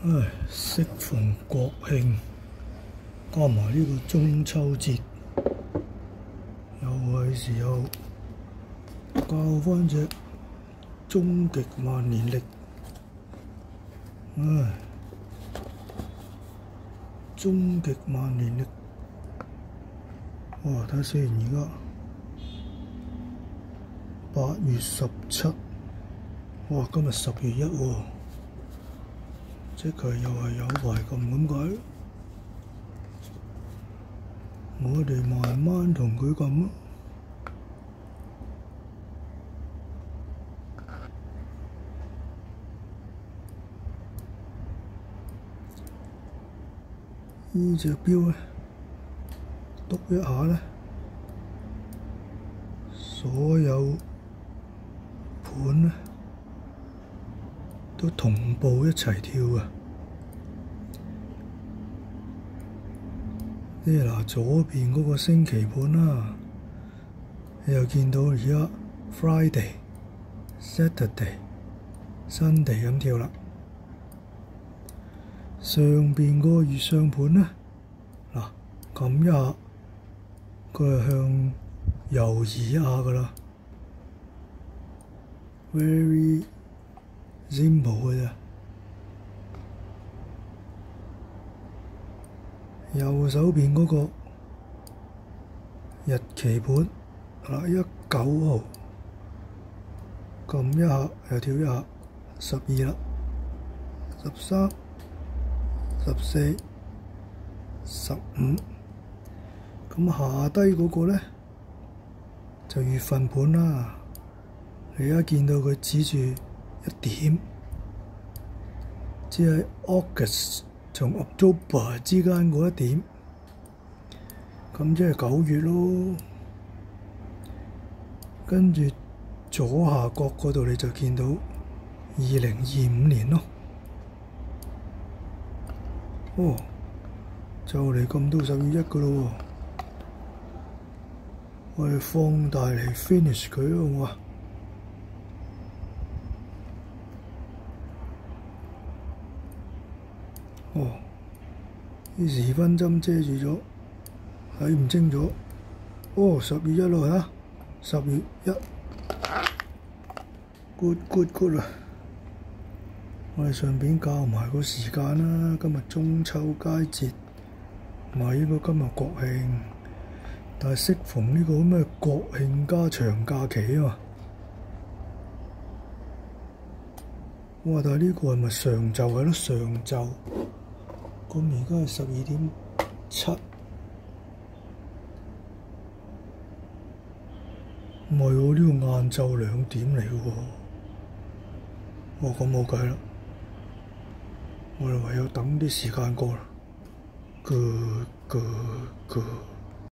唉，適逢國慶，加埋呢個中秋節，又係時候教返隻終極萬年曆。唉，終極萬年曆，哇！睇下先，而家8月17，哇！今日10月1喎。即係又係有排咁解，我哋慢慢同佢撳咯。呢隻錶咧，篤一下咧，所有盤咧都同步一齊跳啊！呢嗱左邊嗰個星期盤啦，你又見到而家 Friday、Saturday、Sunday 咁跳啦。上邊個月相盤咧，嗱撳一下，佢係向右移一下噶啦 ，very simple 嘅啫。右手邊嗰個日期盤，19號，撳一下又跳一下，12啦，13、14、15，咁下低嗰個咧就月份盤啦。你而家見到佢指住一點，即係 August 同 October 之間嗰一點，咁即係9月咯。跟住左下角嗰度你就見到2025年咯。哦，就嚟咁到10月1噶咯喎，我哋放大嚟 finish 佢咯，好嘛？哦，啲時分針遮住咗，睇唔清楚。哦，10月1咯嚇，10月1，good 啦。我哋順便教埋個時間啦，今日中秋佳節，唔係應該今日國慶，但係適逢呢個咩國慶加長假期啊嘛。哇！但係呢個係咪上晝係咯？上晝，咁而家係12.7，唔係喎，呢個晏晝2點嚟嘅喎。哦，咁冇計啦。我哋唯有等啲時間過啦。Good。